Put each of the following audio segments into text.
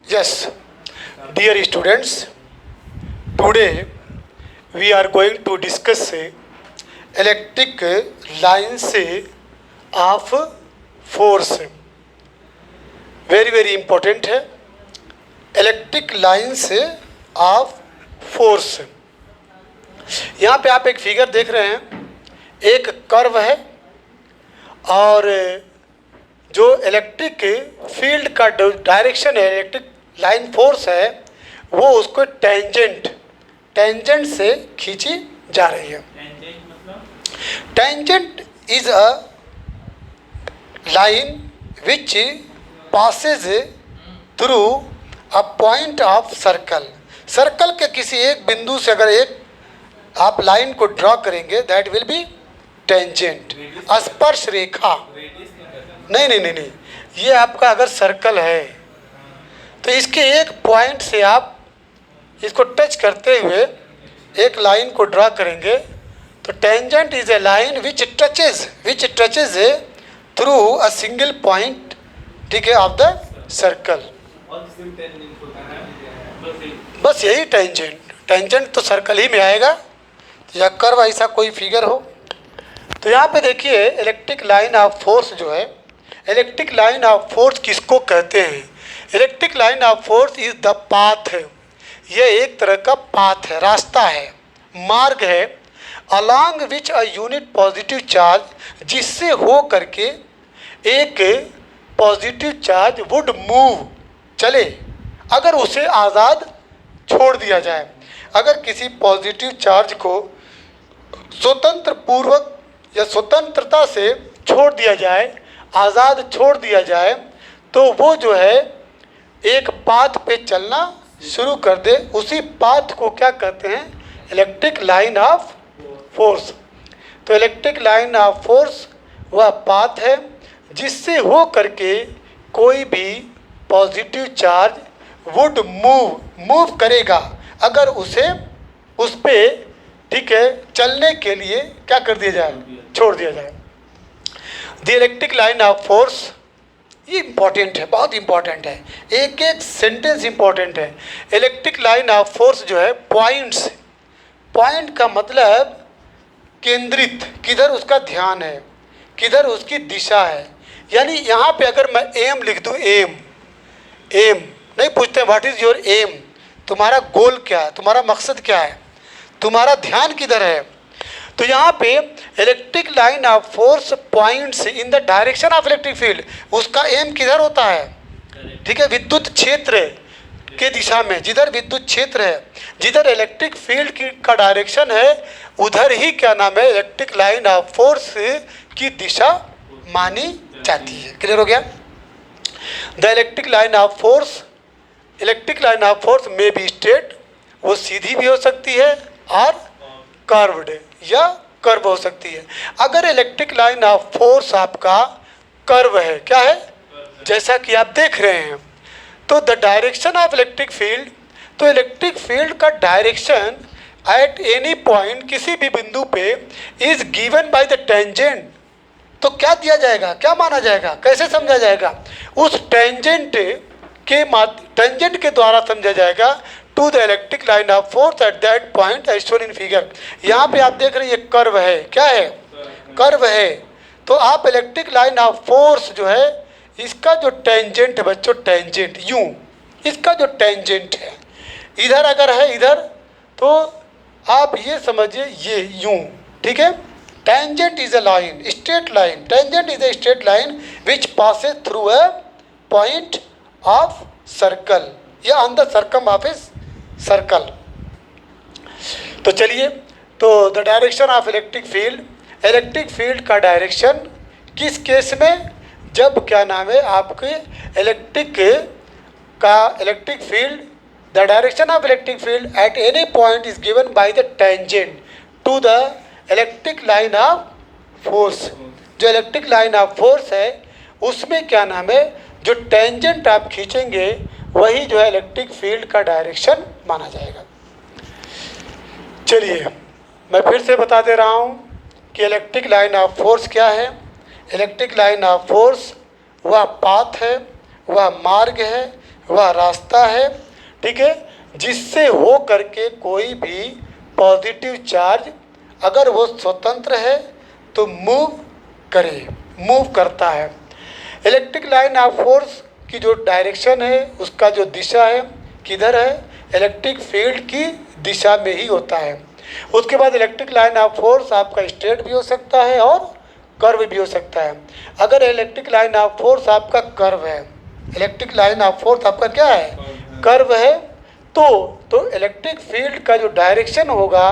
Yes, dear students, today we are going to discuss electric lines of force. very important है electric lines of force. यहाँ पे आप एक figure देख रहे हैं, एक कर्व है और जो इलेक्ट्रिक फील्ड का डायरेक्शन है, इलेक्ट्रिक लाइन फोर्स है, वो उसको टेंजेंट से खींची जा रही है। Tangent is a line which passes through a point of circle के किसी एक बिंदु से अगर एक आप लाइन को ड्रॉ करेंगे, दैट विल बी टेंजेंट, स्पर्श रेखा। नहीं, ये आपका अगर सर्कल है तो इसके एक पॉइंट से आप इसको टच करते हुए एक लाइन को ड्रॉ करेंगे तो tangent is a line which touches through a single point, ठीक है, ऑफ द सर्कल। बस यही टेंजेंट तो सर्कल ही में आएगा या कर्व ऐसा कोई फिगर हो। तो यहाँ पे देखिए इलेक्ट्रिक लाइन ऑफ फोर्स जो है, इलेक्ट्रिक लाइन ऑफ फोर्स किसको कहते हैं? Electric line of force is the path है, यह एक तरह का पाथ है, रास्ता है, मार्ग है, along which a unit positive charge, जिससे हो करके एक पॉजिटिव चार्ज वुड मूव, चले, अगर उसे आज़ाद छोड़ दिया जाए। अगर किसी पॉजिटिव चार्ज को स्वतंत्र पूर्वक या स्वतंत्रता से छोड़ दिया जाए, आज़ाद छोड़ दिया जाए, तो वो जो है एक पाथ पे चलना शुरू कर दे। उसी पाथ को क्या कहते हैं? Electric line of force. तो इलेक्ट्रिक लाइन ऑफ फोर्स वह पाथ है जिससे हो करके कोई भी पॉजिटिव चार्ज वुड मूव करेगा, अगर उसे उस पे, ठीक है, चलने के लिए क्या कर दिया जाए? छोड़ दिया जाए। The electric line of force, ये इम्पॉर्टेंट है, बहुत इम्पॉर्टेंट है, एक एक सेंटेंस इम्पॉर्टेंट है। इलेक्ट्रिक लाइन ऑफ फोर्स जो है पॉइंट का मतलब केंद्रित, किधर उसका ध्यान है, किधर उसकी दिशा है। यानी यहाँ पे अगर मैं एम लिख दूँ, एम नहीं पूछते व्हाट इज़ योर एम, तुम्हारा गोल क्या है, तुम्हारा मकसद क्या है, तुम्हारा ध्यान किधर है। तो यहाँ पे electric line of force points in the direction of electric field, उसका एम किधर होता है? ठीक है, विद्युत क्षेत्र के दिशा में, जिधर विद्युत क्षेत्र है, जिधर इलेक्ट्रिक फील्ड का डायरेक्शन है, उधर ही क्या नाम है? इलेक्ट्रिक लाइन ऑफ फोर्स की दिशा मानी जाती है। क्लियर हो गया? The electric line of force में बी स्ट्रेट, वो सीधी भी हो सकती है और कर्व्ड या कर्व हो सकती है। अगर इलेक्ट्रिक लाइन ऑफ फोर्स आपका कर्व है, क्या है, जैसा कि आप देख रहे हैं, तो the direction of electric field, तो इलेक्ट्रिक फील्ड का डायरेक्शन एट एनी पॉइंट, किसी भी बिंदु पे, is given by the tangent. तो क्या दिया जाएगा, क्या माना जाएगा, कैसे समझा जाएगा? उस टेंजेंट के द्वारा समझा जाएगा to the electric line of force at that point as shown in figure. यहाँ पे आप देख रहे हैं ये कर्व है, क्या है? कर्व है। तो आप इलेक्ट्रिक लाइन ऑफ फोर्स जो है, इसका जो टेंजेंट है बच्चों, टेंजेंट यूं, इसका जो टेंजेंट है इधर अगर है इधर, तो आप ये समझिए ये यूं, ठीक है। Tangent is a line, straight line, tangent is a straight line which passes through a point of circle या on the circum of a circle. तो चलिए, तो the direction of electric field का डायरेक्शन किस केस में? जब क्या नाम है आपके electric field, the direction of electric field at any point is given by the tangent to the electric line of force. जो इलेक्ट्रिक लाइन ऑफ फोर्स है उसमें क्या नाम है, जो टेंजेंट आप खींचेंगे वही जो है इलेक्ट्रिक फील्ड का डायरेक्शन माना जाएगा। चलिए मैं फिर से बता दे रहा हूँ कि इलेक्ट्रिक लाइन ऑफ फोर्स क्या है। इलेक्ट्रिक लाइन ऑफ फोर्स वह पाथ है, वह मार्ग है, वह रास्ता है, ठीक है, जिससे हो करके कोई भी पॉजिटिव चार्ज अगर वो स्वतंत्र है तो मूव करता है। इलेक्ट्रिक लाइन ऑफ फोर्स की जो डायरेक्शन है, उसका जो दिशा है किधर है, इलेक्ट्रिक फील्ड की दिशा में ही होता है। उसके बाद इलेक्ट्रिक लाइन ऑफ फोर्स आपका स्ट्रेट भी हो सकता है और कर्व भी हो सकता है। अगर इलेक्ट्रिक लाइन ऑफ फोर्स आपका कर्व है, इलेक्ट्रिक लाइन ऑफ फोर्स आपका क्या है, कर्व है, तो इलेक्ट्रिक फील्ड का जो डायरेक्शन होगा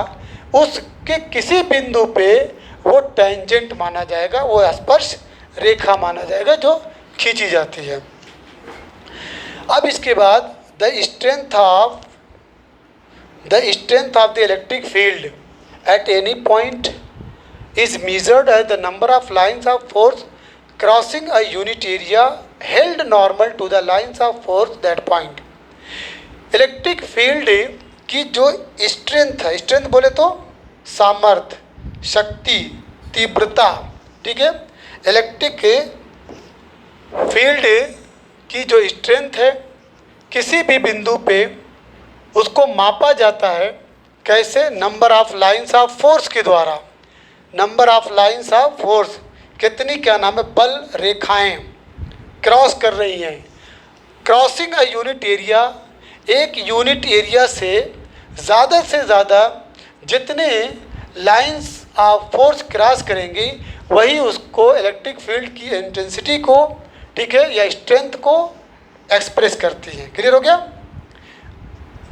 उसके किसी बिंदु पे वो टेंजेंट माना जाएगा, वो स्पर्श रेखा माना जाएगा जो खींची जाती है। अब इसके बाद the strength of the electric field at any point is measured as the number of lines of force crossing a unit area held normal to the lines of force that point। Electric field की जो strength है, strength बोले तो सामर्थ्य, शक्ति, तीव्रता, ठीक है। इलेक्ट्रिक फील्ड की जो स्ट्रेंथ है किसी भी बिंदु पे उसको मापा जाता है, कैसे, number of lines of force के द्वारा। Number of lines of force, कितनी क्या नाम है, बल रेखाएं क्रॉस कर रही हैं। क्रॉसिंग अ यूनिट एरिया, एक यूनिट एरिया से ज़्यादा जितने लाइंस ऑफ फोर्स क्रॉस करेंगी वही उसको इलेक्ट्रिक फील्ड की इंटेंसिटी को, ठीक है, या स्ट्रेंथ को एक्सप्रेस करती है। क्लियर हो गया।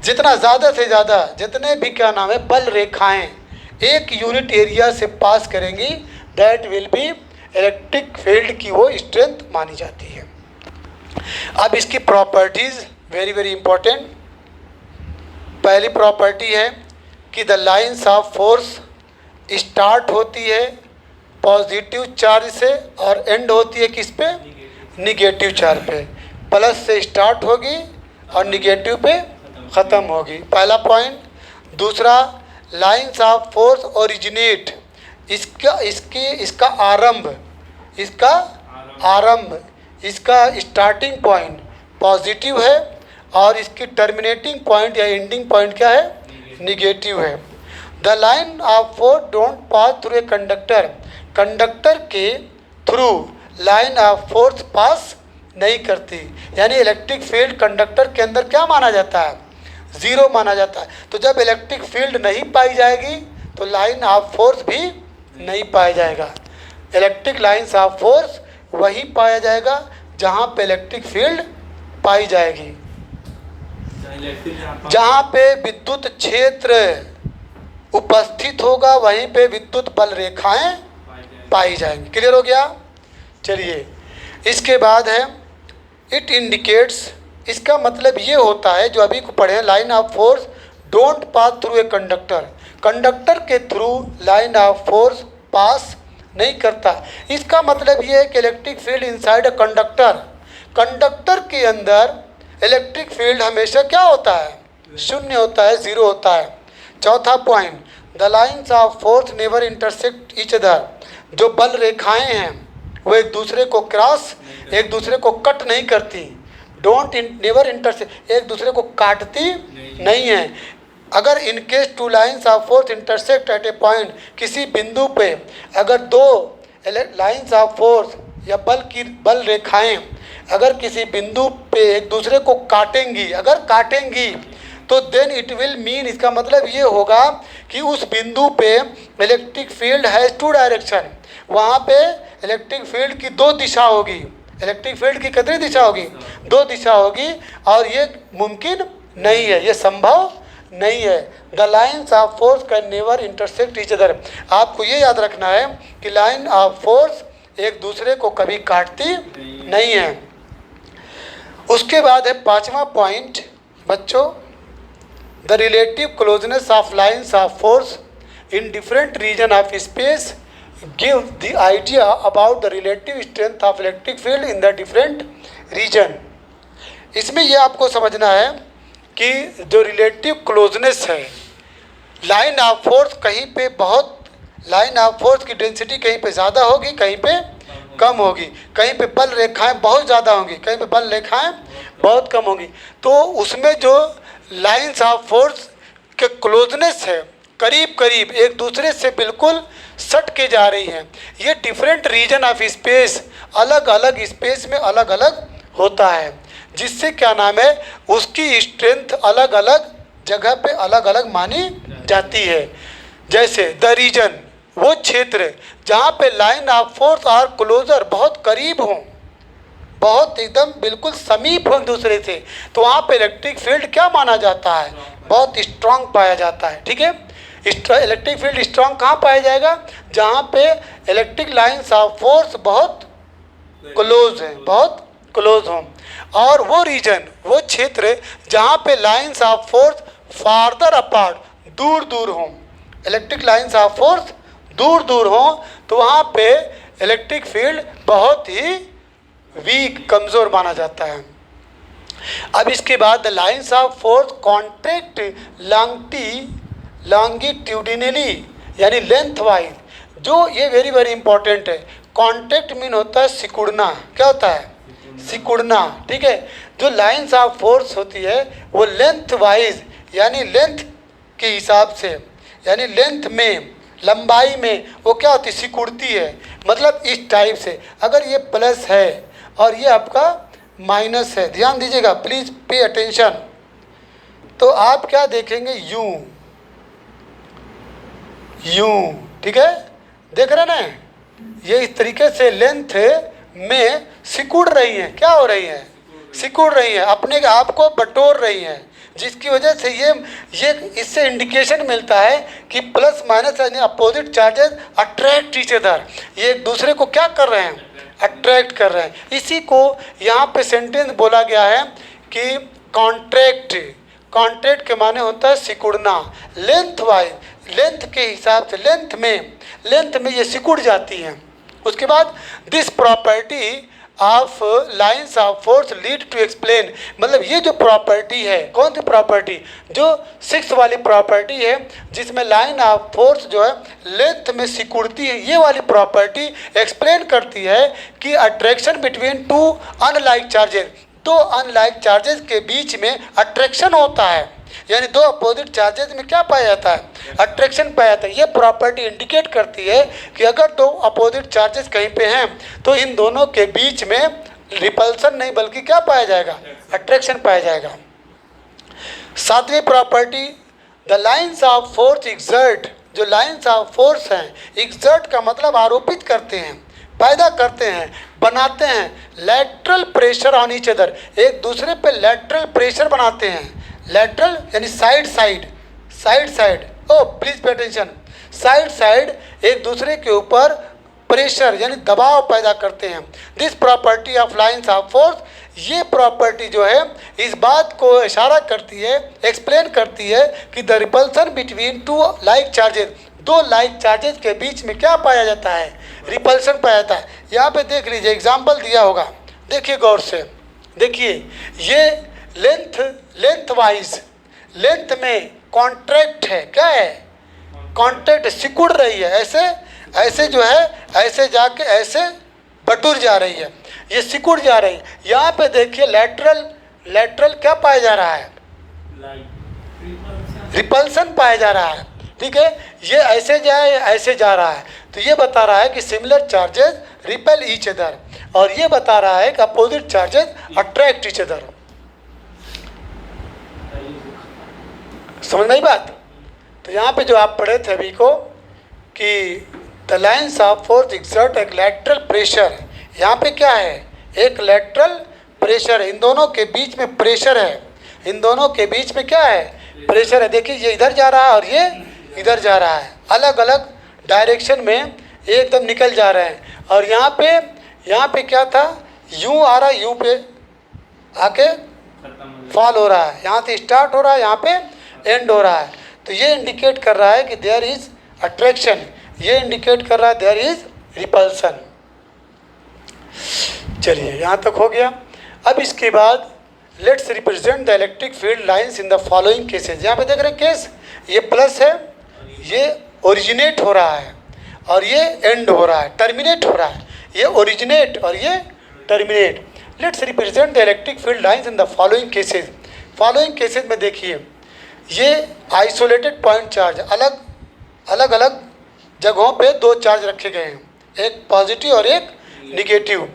जितना ज़्यादा से ज़्यादा जितने भी क्या नाम है बल रेखाएं एक यूनिट एरिया से पास करेंगी, that will be electric field की वो स्ट्रेंथ मानी जाती है। अब इसकी प्रॉपर्टीज़ वेरी इंपॉर्टेंट। पहली प्रॉपर्टी है कि the lines of force start होती है पॉजिटिव चार्ज से और एंड होती है किस पे, निगेटिव चार्ज पे। प्लस से स्टार्ट होगी और निगेटिव पे ख़त्म होगी, पहला पॉइंट। दूसरा, लाइंस ऑफ फोर्स ओरिजिनेट, इसका आरंभ, इसका स्टार्टिंग पॉइंट पॉजिटिव है और इसकी टर्मिनेटिंग पॉइंट या एंडिंग पॉइंट क्या है, निगेटिव है। The line of force don't pass through a conductor, conductor के through line of force pass नहीं करती, यानी इलेक्ट्रिक फील्ड कंडक्टर के अंदर क्या माना जाता है, ज़ीरो माना जाता है। तो जब इलेक्ट्रिक फील्ड नहीं पाई जाएगी तो लाइन ऑफ फोर्स भी नहीं पाया जाएगा। इलेक्ट्रिक लाइंस ऑफ फोर्स वही पाया जाएगा जहाँ पे इलेक्ट्रिक फील्ड पाई जाएगी, जहाँ पे विद्युत क्षेत्र उपस्थित होगा वहीं पे विद्युत बल रेखाएं पाई जाएंगी। क्लियर हो गया। चलिए, इसके बाद है इट इंडिकेट्स, इसका मतलब ये होता है जो अभी को पढ़े, line of force don't pass through a conductor, conductor के through line of force pass नहीं करता। इसका मतलब ये है कि electric field inside a conductor, conductor के अंदर इलेक्ट्रिक फील्ड हमेशा क्या होता है, शून्य होता है, ज़ीरो होता है। चौथा point, the lines of force never intersect each other, जो बल रेखाएं हैं वो एक दूसरे को क्रॉस, एक दूसरे को कट नहीं करती, नेवर इंटरसेक्ट, एक दूसरे को काटती नहीं है। अगर in case two lines of force intersect at a point, किसी बिंदु पे अगर दो लाइंस ऑफ फोर्स या बल रेखाएं अगर किसी बिंदु पे एक दूसरे को काटेंगी, अगर काटेंगी तो देन इट विल मीन, इसका मतलब ये होगा कि उस बिंदु पे electric field has two direction, वहाँ पे इलेक्ट्रिक फील्ड की दो दिशा होगी। इलेक्ट्रिक फील्ड की कितनी दिशा होगी, दो दिशा होगी, और ये मुमकिन नहीं है, ये संभव नहीं है। The lines of force can never intersect each other, आपको ये याद रखना है कि लाइन ऑफ फोर्स एक दूसरे को कभी काटती नहीं है। उसके बाद है पांचवा पॉइंट बच्चों, the relative closeness of lines of force in different region of space give the idea about the relative strength of electric field in the different region। इसमें यह आपको समझना है कि जो रिलेटिव क्लोजनेस है, लाइन ऑफ फोर्स कहीं पे बहुत, लाइन ऑफ फोर्स की डेंसिटी कहीं पे ज़्यादा होगी, कहीं पे कम होगी, कहीं पे बल रेखाएं बहुत ज़्यादा होंगी, कहीं पे बल रेखाएं बहुत कम होंगी। तो उसमें जो लाइंस ऑफ फोर्स के क्लोजनेस है, करीब करीब एक दूसरे से बिल्कुल सट के जा रही हैं। ये डिफरेंट रीजन ऑफ स्पेस, अलग अलग स्पेस में अलग अलग होता है, जिससे क्या नाम है, उसकी स्ट्रेंथ अलग अलग जगह पे अलग अलग मानी जाती है। जैसे द रीजन, वो क्षेत्र जहाँ पे लाइन ऑफ फोर्स और क्लोजर बहुत करीब हों, बहुत एकदम बिल्कुल समीप हो एक दूसरे से, तो वहाँ पे इलेक्ट्रिक फील्ड क्या माना जाता है, बहुत स्ट्रांग पाया जाता है। ठीक है, इलेक्ट्रिक फील्ड स्ट्रांग कहाँ पाया जाएगा, जहाँ पे इलेक्ट्रिक लाइन्स ऑफ फोर्स बहुत क्लोज है, बहुत क्लोज हों। और वो रीजन, वो क्षेत्र जहाँ पे lines of force farther apart, दूर दूर हों, इलेक्ट्रिक लाइन्स ऑफ फोर्स दूर दूर हों, तो वहाँ पे इलेक्ट्रिक फील्ड बहुत ही वीक, कमज़ोर माना जाता है। अब इसके बाद the lines of force contract longitudinally, यानी लेंथ वाइज, जो ये वेरी वेरी इंपॉर्टेंट है। कॉन्ट्रैक्ट मीन होता है सिकुड़ना, क्या होता है, सिकुड़ना। ठीक है, जो लाइन्स ऑफ फोर्स होती है वो लेंथ वाइज, यानी लेंथ के हिसाब से, यानी लेंथ में, लंबाई में वो क्या होती है, सिकुड़ती है। मतलब इस टाइप से, अगर ये प्लस है और ये आपका माइनस है, ध्यान दीजिएगा, प्लीज़ पे अटेंशन। तो आप क्या देखेंगे, यूं यूं, ठीक है, देख रहे ना, ये इस तरीके से लेंथ में सिकुड़ रही है, क्या हो रही है, सिकुड़ रही है, अपने आप को बटोर रही है, जिसकी वजह से ये इससे इंडिकेशन मिलता है कि प्लस माइनस यानी opposite charges attract each other, ये एक दूसरे को क्या कर रहे हैं, अट्रैक्ट कर रहे हैं। इसी को यहाँ पे सेंटेंस बोला गया है कि कॉन्ट्रैक्ट, कॉन्ट्रैक्ट के माने होता है सिकुड़ना, लेंथ वाइज, लेंथ के हिसाब से, लेंथ में ये सिकुड़ जाती हैं। उसके बाद this property of lines of force lead to explain, मतलब ये जो प्रॉपर्टी है, कौन सी प्रॉपर्टी, जो 6 वाली प्रॉपर्टी है, जिसमें लाइन ऑफ फोर्स जो है लेंथ में सिकुड़ती है, ये वाली प्रॉपर्टी एक्सप्लेन करती है कि attraction between two unlike charges, दो अनलाइक चार्जेस के बीच में अट्रैक्शन होता है, यानी दो अपोजिट चार्जेस में क्या पाया जाता है, अट्रैक्शन पाया जाता है। ये प्रॉपर्टी इंडिकेट करती है कि अगर दो अपोजिट चार्जेस कहीं पे हैं तो इन दोनों के बीच में रिपल्सन नहीं बल्कि क्या पाया जाएगा, अट्रैक्शन पाया जाएगा। 7वीं property, the lines of force exert, जो लाइन्स ऑफ फोर्स हैं, एक्सर्ट का मतलब आरोपित करते हैं, पैदा करते हैं, बनाते हैं, lateral pressure on each other, एक दूसरे पे लैटरल प्रेशर बनाते हैं। लैटरल यानी side side, oh please pay attention, side एक दूसरे के ऊपर प्रेशर यानी दबाव पैदा करते हैं। This property of lines of force, ये प्रॉपर्टी जो है इस बात को इशारा करती है, एक्सप्लेन करती है कि the repulsion between two like charges, दो लाइक चार्जेस के बीच में क्या पाया जाता है, रिपल्सन पाया जाता है। यहाँ पे देख लीजिए, एग्जाम्पल दिया होगा, देखिए गौर से, देखिए ये लेंथ वाइज, लेंथ में कॉन्ट्रैक्ट है, क्या है, कॉन्ट्रैक्ट, सिकुड़ रही है, ऐसे जो है, ऐसे जाके ऐसे बटुर जा रही है, ये सिकुड़ जा रही है। यहाँ पे देखिए लैटरल क्या पाया जा रहा है, रिपल्सन पाया जा रहा है। ठीक है, ये ऐसे जाए ऐसे जा रहा है, तो ये बता रहा है कि similar charges repel each other, और ये बता रहा है कि opposite charges attract each other. समझ में आई बात। तो यहाँ पे जो आप पढ़े थे अभी को कि the lines of force exert एक लैटरल प्रेशर, यहाँ पे क्या है, एक लैटरल प्रेशर है, इन दोनों के बीच में प्रेशर है, इन दोनों के बीच में क्या है, प्रेशर है। देखिए ये इधर जा रहा है और ये इधर जा रहा है, अलग अलग डायरेक्शन में एकदम निकल जा रहे हैं। और यहाँ पे क्या था, यूँ आ रहा है, यूँ पे आके फॉल हो रहा है, यहाँ से स्टार्ट हो रहा है, यहाँ पे एंड हो रहा है। तो ये इंडिकेट कर रहा है कि देयर इज अट्रैक्शन, ये इंडिकेट कर रहा है देयर इज रिपल्सन। चलिए यहाँ तक हो गया। अब इसके बाद let's represent the electric field lines in the following cases. यहाँ पे देख रहे हैं केस, ये प्लस है, ये ओरिजिनेट हो रहा है और ये एंड हो रहा है, टर्मिनेट हो रहा है। ये ओरिजिनेट और ये terminate. Let's represent the electric field lines in the following cases. Following cases में देखिए, ये आइसोलेटेड पॉइंट चार्ज, अलग अलग जगहों पे दो चार्ज रखे गए हैं, एक पॉजिटिव और एक निगेटिव,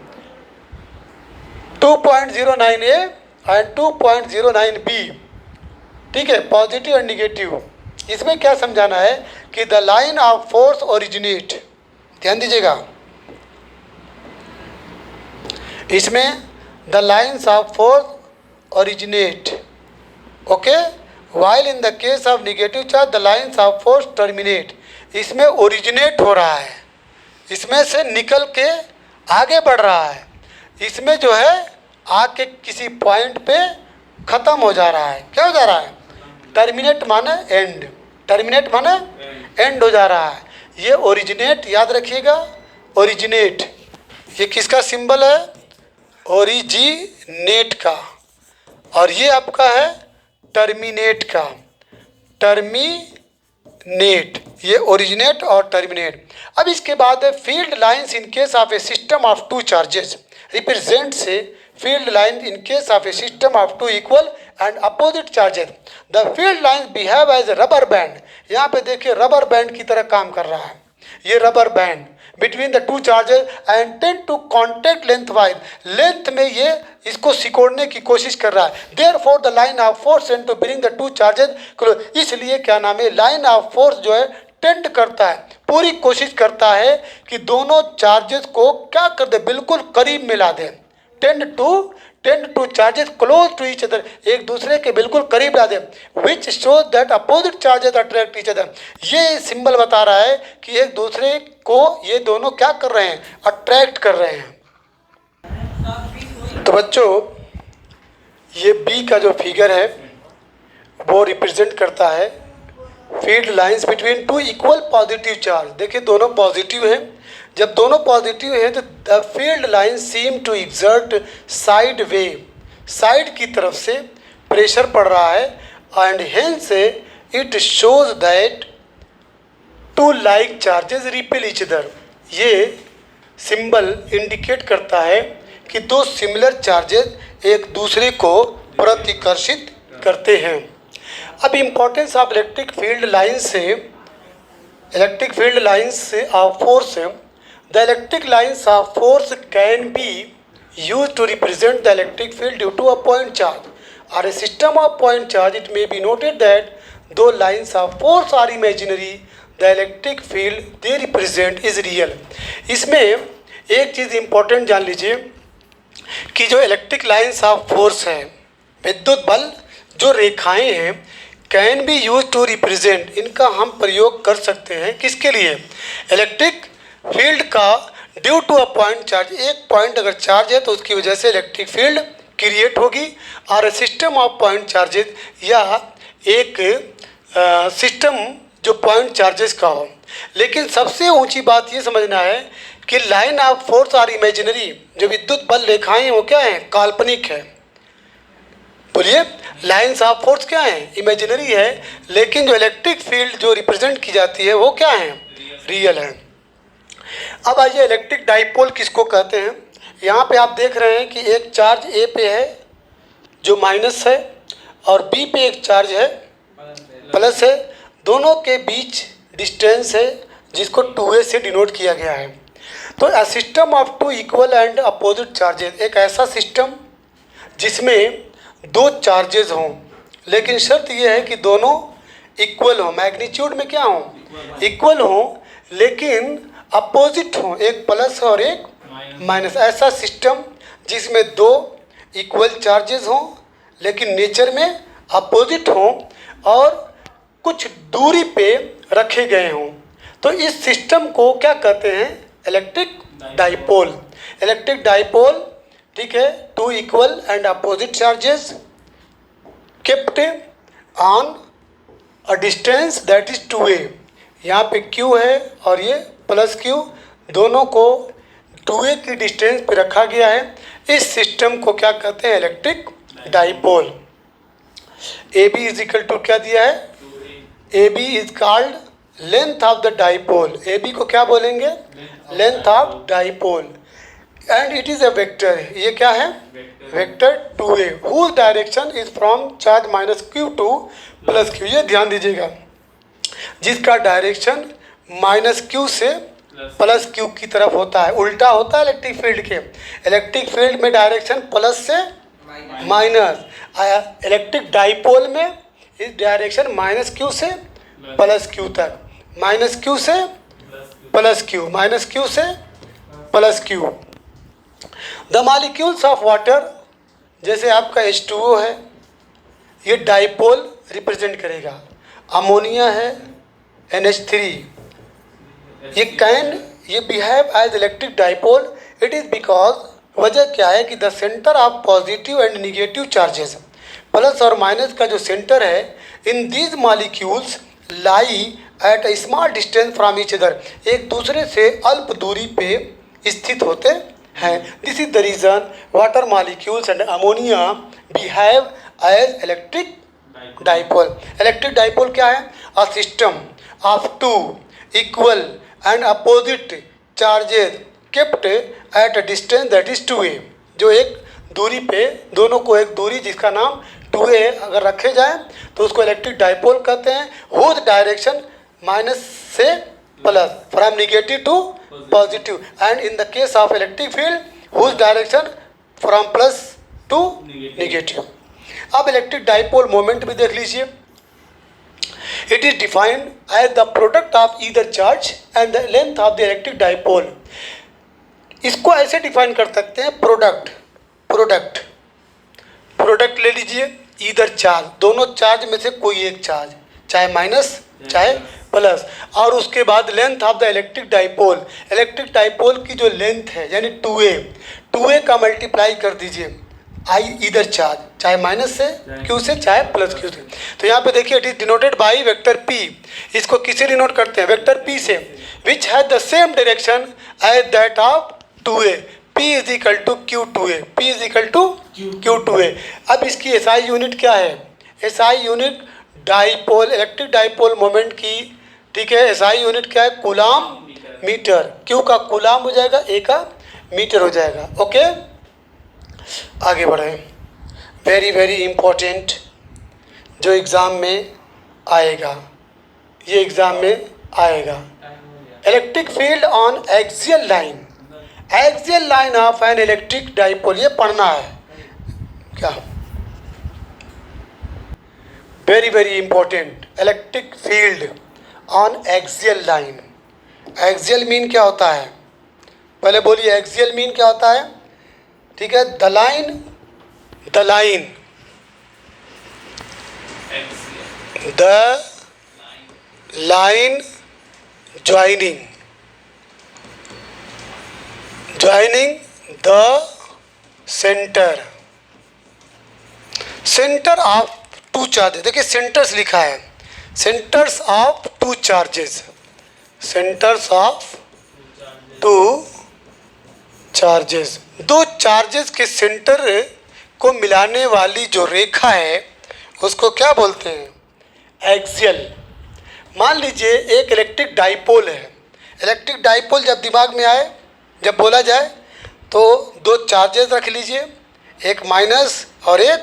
2.09A एंड 2.09B, ठीक है, पॉजिटिव और निगेटिव। इसमें क्या समझाना है कि the line of force originate, ध्यान दीजिएगा, इसमें the lines of force originate, okay, while in the case of negative charge the lines of force terminate. इसमें ओरिजिनेट हो रहा है, इसमें से निकल के आगे बढ़ रहा है, इसमें जो है आके किसी पॉइंट पे ख़त्म हो जा रहा है। क्या हो जा रहा है? टर्मिनेट माने एंड, टर्मिनेट माने एंड हो जा रहा है। ये ओरिजिनेट, याद रखिएगा, ओरिजिनेट, ये किसका सिंबल है? ओरिजिनेट का। और ये आपका है टर्मिनेट का, टर्मिनेट, ये ओरिजिनेट और टर्मिनेट। अब इसके बाद है field lines in case of a system of two charges represent से field line in case of a system of two equal and opposite charges. The field lines behave as rubber band. यहाँ पे देखिए rubber band की तरह काम कर रहा है ये rubber band between the two charges and tend to contract length wise. Length में ये इसको सिकोड़ने की कोशिश कर रहा है। Therefore the line of force tend to bring the two charges close. इसलिए क्या नाम है, लाइन ऑफ फोर्स जो है टेंड करता है, पूरी कोशिश करता है कि दोनों चार्जेस को क्या कर दे, बिल्कुल करीब मिला दे। Tend to charges close to each other, एक दूसरे के बिल्कुल करीब ला दे। Which shows that opposite charges attract each other. ये सिंबल बता रहा है कि एक दूसरे को ये दोनों क्या कर रहे हैं, अट्रैक्ट कर रहे हैं। तो बच्चों ये बी का जो फिगर है वो रिप्रेजेंट करता है field lines between two equal positive charge. देखिए दोनों पॉजिटिव हैं, जब दोनों पॉजिटिव हैं तो the field line seem to exert side way, side की तरफ से प्रेशर पड़ रहा है and hence it shows that two like charges repel each other. ये सिंबल इंडिकेट करता है कि दो सिमिलर चार्जेस एक दूसरे को प्रतिकर्षित करते हैं। अब importance of electric field lines से of force, the electric lines of force can be use to represent the electric field due to a point charge और a system of point charge. It may be noted that though lines of force are imaginary, the electric field they represent is real. इसमें एक चीज़ important जान लीजिए कि जो electric lines of force है, विद्युत बल जो रेखाएं हैं, can be use to represent, इनका हम प्रयोग कर सकते हैं किसके लिए? इलेक्ट्रिक फील्ड का due to a point charge. एक पॉइंट अगर चार्ज है तो उसकी वजह से इलेक्ट्रिक फील्ड क्रिएट होगी और सिस्टम ऑफ पॉइंट चार्जेस या एक सिस्टम जो पॉइंट चार्जेस का हो। लेकिन सबसे ऊंची बात ये समझना है कि line of force are imaginary, जो विद्युत बल रेखाएं हैं वो क्या हैं? काल्पनिक है। बोलिए, लाइन्स ऑफ फोर्स क्या है? इमेजिनरी है, लेकिन जो इलेक्ट्रिक फील्ड जो रिप्रेजेंट की जाती है वो क्या है? रियल है। अब आइए इलेक्ट्रिक डाइपोल किसको कहते हैं। यहाँ पे आप देख रहे हैं कि एक चार्ज ए पे है जो माइनस है और बी पे एक चार्ज है प्लस है, दोनों के बीच डिस्टेंस है जिसको 2a से डिनोट किया गया है। तो a system of two equal and opposite charges, एक ऐसा सिस्टम जिसमें दो चार्जेस हों, लेकिन शर्त यह है कि दोनों इक्वल हों, मैग्नीट्यूड में क्या हों? इक्वल हों, लेकिन अपोजिट हों, एक प्लस और एक माइनस। ऐसा सिस्टम जिसमें दो इक्वल चार्जेस हों लेकिन नेचर में अपोजिट हों और कुछ दूरी पे रखे गए हों, तो इस सिस्टम को क्या कहते हैं? Electric dipole. इलेक्ट्रिक डाइपोल, ठीक है, two equal and opposite charges kept on a distance that is 2a। यहाँ पे q है और ये प्लस q, दोनों को 2a की डिस्टेंस पे रखा गया है। इस सिस्टम को क्या कहते हैं? Electric dipole. AB is equal to क्या दिया है? AB is called length of the dipole. AB को क्या बोलेंगे? Length of dipole. And it is a vector, ये क्या है? Vector 2a whose direction is from charge minus q to plus q. ये ध्यान दीजिएगा, जिसका डायरेक्शन माइनस क्यू से प्लस क्यू की तरफ होता है, उल्टा होता है इलेक्ट्रिक फील्ड के। इलेक्ट्रिक फील्ड में डायरेक्शन प्लस से माइनस, इलेक्ट्रिक डाइपोल में इस डायरेक्शन माइनस क्यू से प्लस क्यू तक, माइनस क्यू से प्लस क्यू, माइनस क्यू से plus Q. The molecules of water, जैसे आपका H2O है, ये डाइपोल रिप्रेजेंट करेगा। अमोनिया है NH3, ये behave as electric dipole. It is because, वजह क्या है कि the centre of positive and negative charges, plus और माइनस का जो सेंटर है in these molecules lie at a small distance from each other, एक दूसरे से अल्प दूरी पे स्थित होते हैं। This is the reason water molecules and ammonia behave as electric dipole. Electric dipole क्या है? A system of two equal and opposite charges kept at a distance that is 2a, जो एक दूरी पे, दोनों को एक दूरी जिसका नाम 2a अगर रखे जाए तो उसको इलेक्ट्रिक डाइपोल कहते हैं। हुज डायरेक्शन माइनस से plus, from negative to positive, and in the case of electric field whose direction from plus to negative. अब इलेक्ट्रिक डाइपोल मोमेंट भी देख लीजिए। It is defined as the product of either charge and the length of the electric dipole. इसको ऐसे define कर सकते हैं, product ले लीजिए, ईदर चार्ज, दोनों चार्ज में से कोई एक चार्ज, चाहे माइनस चाहे प्लस, और उसके बाद length of the electric dipole. Electric dipole की जो लेंथ है यानी 2a का मल्टीप्लाई कर दीजिए आई ईदर चार्ज, चाहे माइनस से क्यू से चाहे प्लस क्यू से। तो यहाँ पे देखिए it is denoted by vector p। इसको किसे डिनोट करते हैं? वेक्टर p से, which has the same direction as that of 2a। p is equal to q2a, p is equal to q2a। अब इसकी SI यूनिट क्या है? SI unit dipole, electric dipole moment की, ठीक है, SI यूनिट क्या है? Coulomb metre. q का कूलाम हो जाएगा, a का मीटर हो जाएगा। ओके, आगे बढ़े। वेरी वेरी इम्पोर्टेंट जो एग्ज़ाम में आएगा, ये एग्ज़ाम में आएगा। Electric field on axial line of an electric dipole, ये पढ़ना है क्या? Very very important, electric field on axial line. Axial mean क्या होता है? पहले बोलिए एक्सियल मीन क्या होता है? ठीक है, the line joining the centre of two charges. देखिए सेंटर्स लिखा है, centres of two charges, centres of two charges, दो चार्जेस के सेंटर को मिलाने वाली जो रेखा है उसको क्या बोलते हैं? एक्सियल। मान लीजिए एक इलेक्ट्रिक डाइपोल है। इलेक्ट्रिक डाइपोल जब दिमाग में आए, जब बोला जाए तो दो चार्जेस रख लीजिए, एक माइनस और एक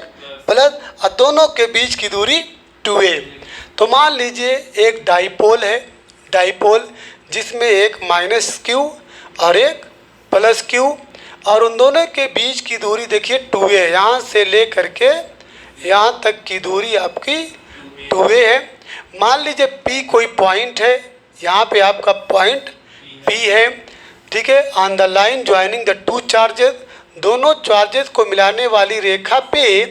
प्लस, और दोनों के बीच की दूरी 2a। तो मान लीजिए एक डाइपोल है, डाइपोल जिसमें एक माइनस क्यू और एक प्लस क्यू, और उन दोनों के बीच की दूरी देखिए 2a है। यहाँ से ले करके यहाँ तक की दूरी आपकी 2a है। मान लीजिए P कोई पॉइंट है, यहाँ पे आपका पॉइंट P है, ठीक है। On the line joining the two charges, दोनों चार्जेस को मिलाने वाली रेखा पे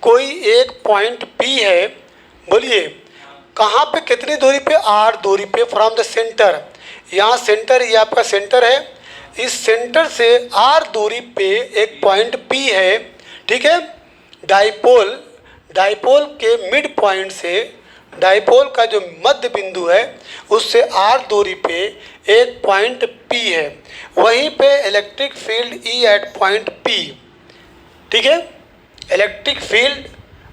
कोई एक पॉइंट P है। बोलिए कहाँ पे, कितनी दूरी पे? r दूरी पे फ्रॉम द सेंटर। यहाँ सेंटर, ये आपका सेंटर है, इस सेंटर से r दूरी पे एक पॉइंट P है, ठीक है। डाइपोल के मिड पॉइंट से, डाइपोल का जो मध्य बिंदु है उससे r दूरी पे एक पॉइंट P है, वहीं पे electric field E at point P, ठीक है। इलेक्ट्रिक फील्ड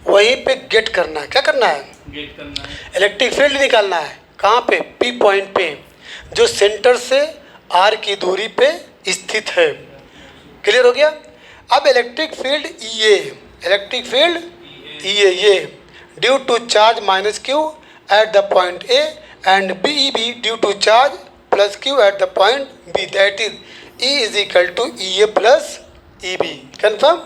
वहीं पे गेट करना है। क्या करना है? गेट करना है, इलेक्ट्रिक फील्ड निकालना है। कहाँ पे? P पॉइंट पे, जो सेंटर से r की दूरी पे स्थित है। क्लियर हो गया। अब electric field E A, electric field E A ये due to charge minus q at the point A and B E B due to charge plus q at the point B, that is E is equal to E A plus E B. Confirm.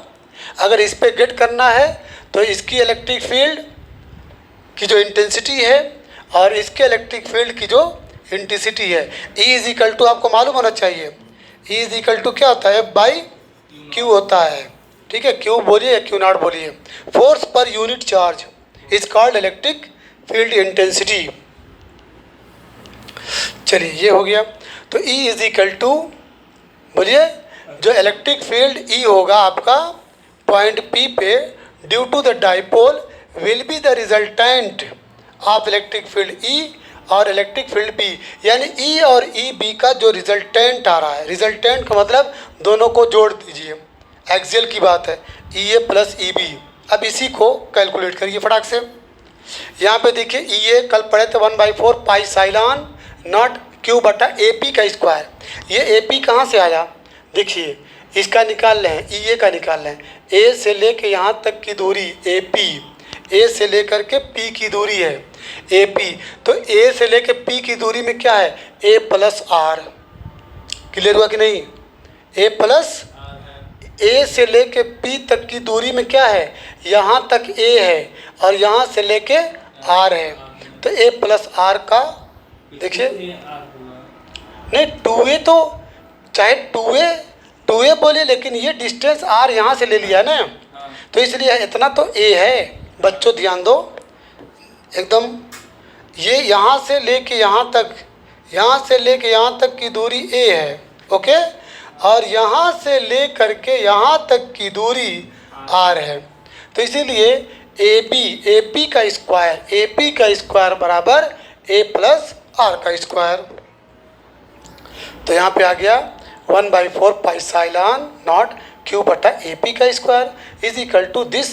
अगर इस पे gate करना है तो इसकी electric field की जो intensity है और इसके इलेक्ट्रिक फील्ड की जो इंटेंसिटी है, ई इज इक्वल टू आपको मालूम होना चाहिए, ई इज इक्वल टू क्या होता है, बाई क्यू होता है। ठीक है, क्यू बोलिए या क्यू नॉट बोलिए। Force per unit charge is called electric field intensity. चलिए ये हो गया। तो E इज इक्वल टू बोलिए, जो इलेक्ट्रिक फील्ड E होगा आपका पॉइंट P पे due to the dipole will be the resultant of electric field E और इलेक्ट्रिक फील्ड B, यानी E और EB का जो रिजल्टेंट आ रहा है, रिजल्टेंट का मतलब दोनों को जोड़ दीजिए, एक्सियल की बात है, EA प्लस EB। अब इसी को कैलकुलेट करिए फटाक से। यहाँ पे देखिए EA कल पढ़े थे 1/4 पाई साइलॉन नॉट क्यू बटा AP का स्क्वायर। ये AP कहाँ से आया, देखिए इसका निकाल लें, EA का निकाल लें। A से लेके यहाँ तक की दूरी AP, A से लेकर के P की दूरी है AP, तो A से लेके P की दूरी में क्या है, A प्लस R। क्लियर हुआ कि नहीं, A प्लस A से लेके P तक की दूरी में क्या है, यहाँ तक A है और यहाँ से लेके R है, तो A प्लस R का देखिए, नहीं 2A तो चाहे 2A बोले, लेकिन ये डिस्टेंस R यहाँ से ले लिया ना, तो इसलिए इतना तो A है। बच्चों ध्यान दो एकदम, ये यहाँ से लेके यहाँ तक, यहाँ से लेके यहाँ तक की दूरी A है, ओके, और यहाँ से ले करके यहाँ तक की दूरी R है, तो इसीलिए AP का स्क्वायर बराबर A प्लस R का स्क्वायर। तो यहाँ पे आ गया 1/4 पाई साइलॉन नॉट क्यू बटा AP का square is equal to this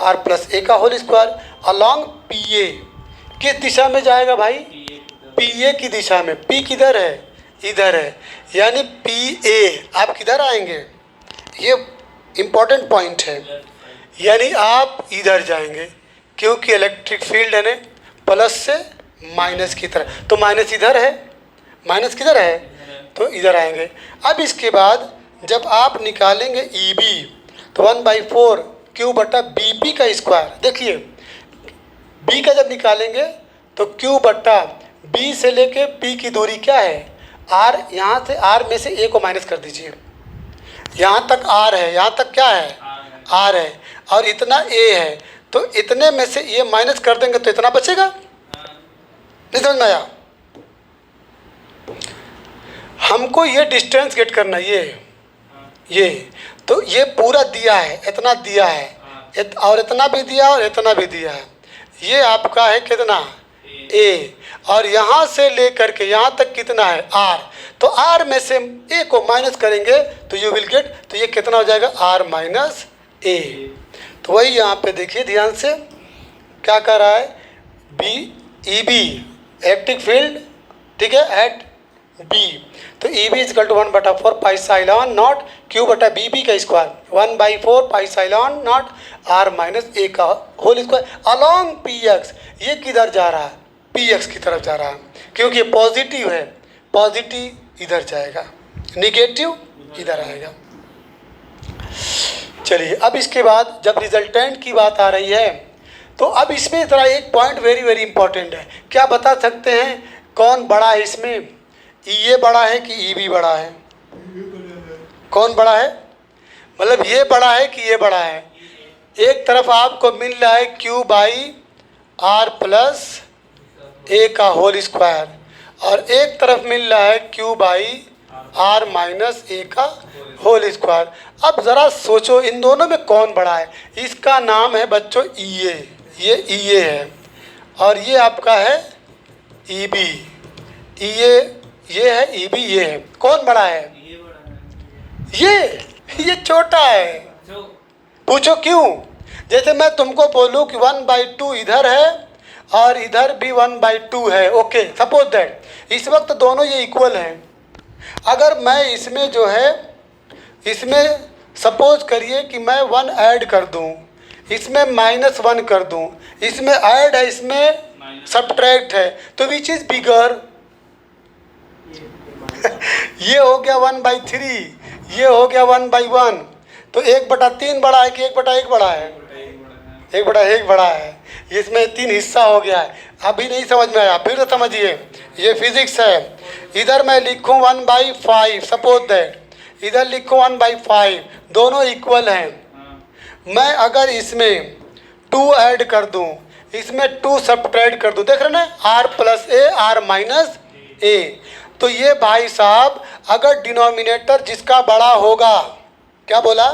R plus A का होल स्क्वायर अलॉन्ग PA। किस दिशा में जाएगा भाई, PA की दिशा में। P किधर है, इधर है, यानी PA आप किधर आएंगे, ये इम्पोर्टेंट पॉइंट है, यानी आप इधर जाएंगे क्योंकि इलेक्ट्रिक फील्ड है ना प्लस से माइनस की तरह, तो माइनस इधर है, माइनस किधर है, तो इधर आएंगे। अब इसके बाद जब आप निकालेंगे EB तो 1/4 क्यू बटा BP का स्क्वायर। देखिए B का जब निकालेंगे तो Q बटा B से लेके P की दूरी क्या है, R, यहाँ से R में से A को माइनस कर दीजिए, यहाँ तक R है, यहाँ तक क्या है, R है, और इतना A है, तो इतने में से ये माइनस कर देंगे तो इतना बचेगा। नहीं समझ में आया, हमको ये डिस्टेंस गेट करना, ये तो ये पूरा दिया है, इतना दिया है, और इतना भी दिया और इतना भी दिया है, ये आपका है कितना A, और यहाँ से ले करके यहाँ तक कितना है R, तो R में से A को माइनस करेंगे तो यू विल गेट, तो ये कितना हो जाएगा R माइनस A। तो वही यहाँ पे देखिए ध्यान से क्या कर रहा है, EB इलेक्ट्रिक फील्ड, ठीक है, एट B, तो EB is equal to 1/4 pi epsilon not q बटा BB का square 1/4 pi epsilon naught R minus A का होल स्क्वायर अलॉन्ग PX। ये किधर जा रहा है, PX की तरफ जा रहा है, क्योंकि ये पॉजिटिव है, पॉजिटिव इधर जाएगा, निगेटिव इधर आएगा। चलिए अब इसके बाद जब रिजल्टेंट की बात आ रही है तो अब इसमें ज़रा एक पॉइंट वेरी वेरी इंपॉर्टेंट है। क्या बता सकते हैं कौन बड़ा है इसमें, EA बड़ा है कि EB बड़ा है, कौन बड़ा है, मतलब ये बड़ा है कि ये बड़ा है। एक तरफ आपको मिल रहा है Q by R plus A का होल स्क्वायर, और एक तरफ मिल रहा है Q by R minus A का होल स्क्वायर। अब ज़रा सोचो इन दोनों में कौन बड़ा है। इसका नाम है बच्चों EA, ये EA है, और ये आपका है EB, ये है EB, ये है, कौन बड़ा है, ये छोटा है। पूछो क्यों, जैसे मैं तुमको बोलूँ कि 1/2 इधर है और इधर भी 1/2 है, ओके, सपोज दैट इस वक्त दोनों ये इक्वल हैं। अगर मैं इसमें जो है इसमें सपोज करिए कि मैं 1 ऐड कर दूं, इसमें -1 कर दूं, इसमें ऐड है, इसमें सब्ट्रैक्ट है, तो विच इज़ बिगर? ये हो गया 1/3, ये हो गया 1/1। तो 1/3 बड़ा है कि 1/1 बड़ा है? 1/1 बड़ा है। इसमें 3 हिस्सा हो गया है। अभी नहीं समझ में आया, फिर तो समझिए, ये फिजिक्स है। इधर मैं लिखूँ 1/5, सपोज दैट, इधर लिखूँ 1/5, दोनों इक्वल हैं। मैं अगर इसमें 2 ऐड कर दूं, इसमें 2 सब्ट्रैक्ट कर दूं, देख रहे ना, r + a r - a, तो ये भाई साहब अगर डिनोमिनेटर जिसका बड़ा होगा, क्या बोला,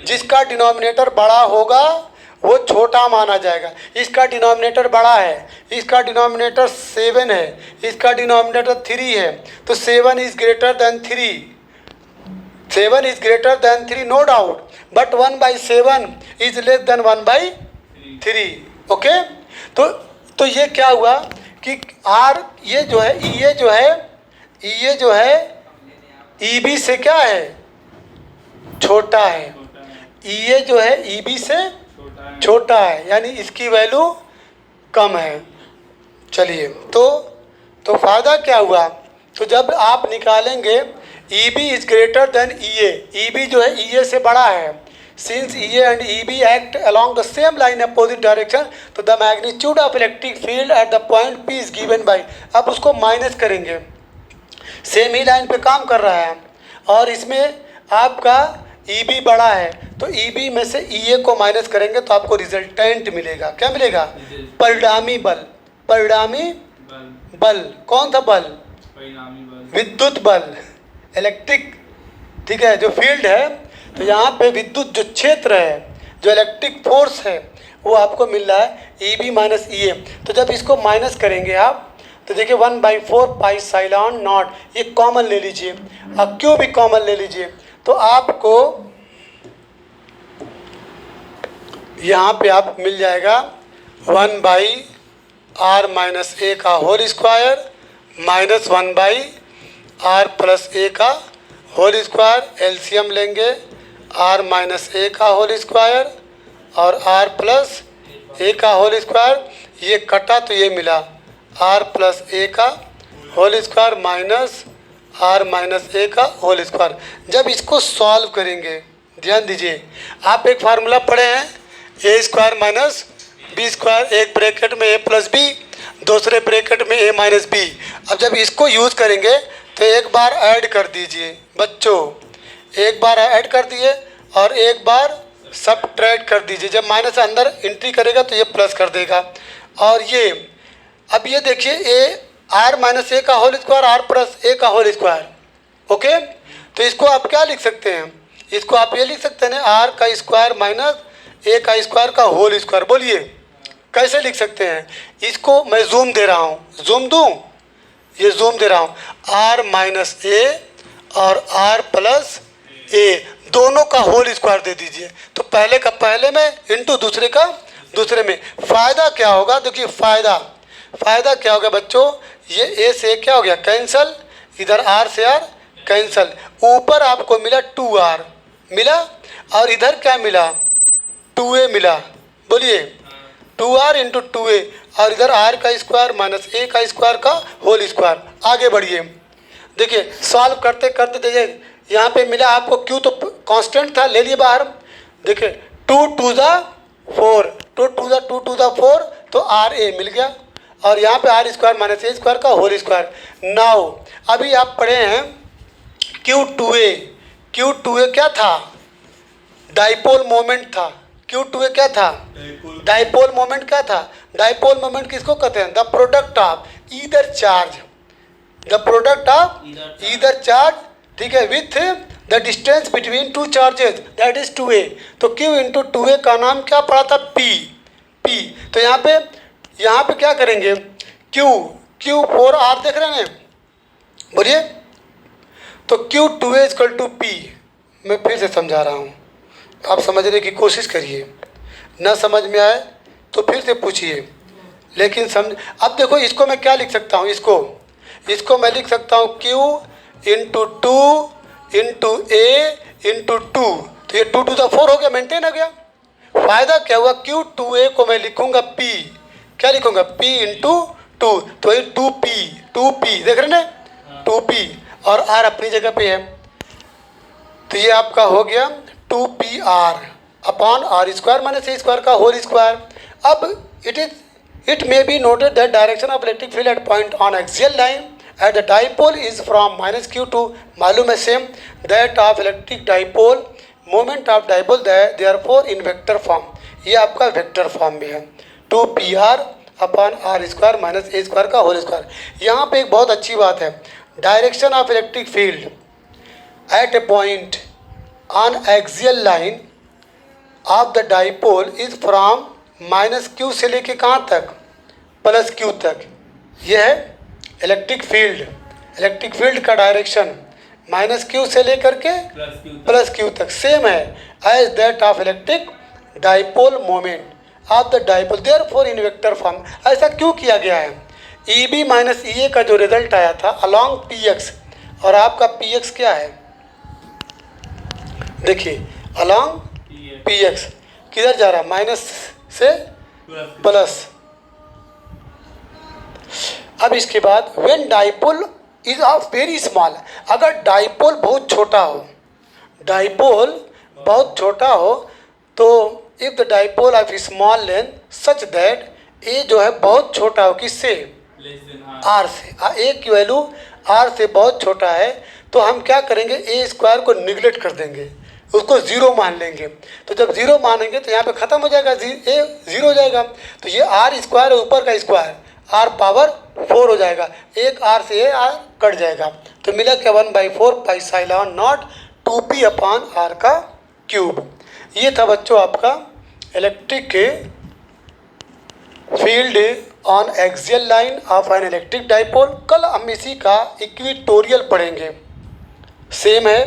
जिसका डिनोमिनेटर बड़ा होगा वो छोटा माना जाएगा। इसका डिनोमिनेटर बड़ा है, इसका डिनोमिनेटर 7 है, इसका डिनोमिनेटर 3 है, तो 7 is greater than 3, 7 is greater than 3, no doubt, but 1/7 is less than 1/3। Okay, तो ये क्या हुआ कि आर, ये जो है ई बी से क्या है, छोटा है, ये जो है ई बी से छोटा है, यानी इसकी वैल्यू कम है। चलिए, तो फ़ायदा क्या हुआ, तो जब आप निकालेंगे E B is greater than E B जो है ई से बड़ा है, since E and E B act along the same line opposite direction, तो the magnitude of electric field at the point P is given by, अब उसको minus करेंगे, same ही line पे काम कर रहा है, और इसमें आपका ई बी बड़ा है, तो ई बी में से ई ए को माइनस करेंगे तो आपको रिजल्टेंट मिलेगा। क्या मिलेगा? परिणामी बल। परिणामी बल कौन सा बल? विद्युत बल, इलेक्ट्रिक, ठीक है, जो फील्ड है, तो यहाँ पे विद्युत जो क्षेत्र है, जो इलेक्ट्रिक फोर्स है, वो आपको मिल रहा है ई बी माइनस ई ए। तो जब इसको माइनस करेंगे आप, तो देखिए 1/4 पाई साइलॉन नॉट, ये कॉमन ले लीजिए, और क्यों भी कॉमन ले लीजिए, तो आपको यहाँ पे आप मिल जाएगा 1/r - a का होल स्क्वायर -1/r + a का होल स्क्वायर, एलसीएम लेंगे r - a का होल स्क्वायर और r + a का होल स्क्वायर, ये कटा तो ये मिला r + a का होल स्क्वायर -r - a का होल स्क्वायर। जब इसको सॉल्व करेंगे, ध्यान दीजिए, आप एक फार्मूला पढ़े हैं, a² - b², एक ब्रैकेट में a + b, दूसरे ब्रैकेट में a - b। अब जब इसको यूज़ करेंगे तो एक बार ऐड कर दीजिए बच्चों, एक बार ऐड कर दिए और एक बार सब्ट्रैक्ट कर दीजिए। जब माइनस अंदर एंट्री करेगा तो ये प्लस कर देगा। और ये अब ये देखिए r - a का होल स्क्वायर, r + a का होल स्क्वायर। ओके, तो इसको आप क्या लिख सकते हैं, इसको आप ये लिख सकते हैं r का स्क्वायर - a का स्क्वायर का होल स्क्वायर। बोलिए कैसे लिख सकते हैं इसको? मैं जूम दे रहा हूँ, जूम दूँ, ये जूम दे रहा हूँ, r - a और r + a दोनों का होल स्क्वायर दे दीजिए। तो पहले का पहले में इंटू दूसरे का दूसरे में। फ़ायदा क्या होगा? देखिए फ़ायदा क्या होगा बच्चों, ये a से क्या हो गया कैंसल, इधर r से r कैंसल, ऊपर आपको मिला 2r मिला, और इधर क्या मिला 2a मिला। बोलिए 2r × 2a, और इधर r का स्क्वायर - a का स्क्वायर का होल स्क्वायर। आगे बढ़िए, देखिए सॉल्व करते करते देखिए यहाँ पे मिला आपको q तो कांस्टेंट था, ले लिए बाहर। देखिए 2 × 2 = 4, 2 × 2 = 4, तो ra मिल गया, और यहाँ पे r² - a स्क्वायर का होल स्क्वायर। नाउ अभी आप पढ़े हैं Q2a क्या था? डाइपोल मोमेंट था। Q2a क्या था? डाइपोल मोमेंट क्या था? डाइपोल मोमेंट किसको कहते हैं? The product of either charge, the product of either charge, ठीक है, with the distance between 2 charges, that is 2a। तो Q × 2a का नाम क्या पड़ा था? P। तो यहाँ पे क्या करेंगे, Q 4r देख रहे हैं, बोलिए, तो Q2a = P। मैं फिर से समझा रहा हूँ, आप समझने की कोशिश करिए, ना समझ में आए तो फिर से पूछिए, लेकिन समझ। अब देखो इसको मैं क्या लिख सकता हूँ, इसको मैं लिख सकता हूँ Q × 2 × a इंटू 2, तो ये 2 टू द 4 हो गया, मेंटेन हो गया। फायदा क्या हुआ, Q2A को मैं लिखूंगा P, क्या लिखूंगा, P इंटू 2, तो ये 2P देख रहे ना, 2P और R अपनी जगह पे है, तो ये आपका हो गया 2PR upon R square minus A square का होल स्क्वायर। अब it may be noted that direction of electric field at point on axial line at the dipole is from minus q to, मालूम है same, that of electric dipole, moment of dipole therefore in vector form, ये आपका vector form में है, 2PR upon R square minus A square का whole square. यहाँ पे एक बहुत अच्छी बात है, direction of electric field at a point on axial line of the dipole is from minus q से लेके कहाँ तक, प्लस क्यू तक। यह है इलेक्ट्रिक फील्ड का डायरेक्शन माइनस क्यू से लेकर के प्लस क्यू तक सेम है as that of electric dipole moment of the dipole, therefore in vector form. ऐसा क्यों किया गया है, EB माइनस EA का जो रिजल्ट आया था अलॉन्ग PX, और आपका PX क्या है, देखिए अलॉन्ग PX किधर जा रहा है, माइनस से प्लस। अब इसके बाद when dipole is of very small, अगर डाइपोल बहुत छोटा हो, तो if the dipole of small length such that A जो है बहुत छोटा हो, किससे, R से, A की वैल्यू R से बहुत छोटा है, तो हम क्या करेंगे, A स्क्वायर को निगलेक्ट कर देंगे, उसको ज़ीरो मान लेंगे। तो जब ज़ीरो मानेंगे तो यहाँ पे ख़त्म हो जाएगा, A ज़ीरो हो जाएगा, तो ये R स्क्वायर ऊपर का स्क्वायर R पावर 4 हो जाएगा, एक R से ये R कट जाएगा, तो मिला क्या 1/4 pi epsilon not 2P upon R का क्यूब। ये था बच्चों आपका इलेक्ट्रिक के field on axial line of an electric dipole. कल हम इसी का इक्वेटोरियल पढ़ेंगे, सेम है,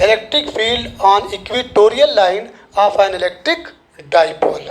electric field on equatorial line of an electric dipole.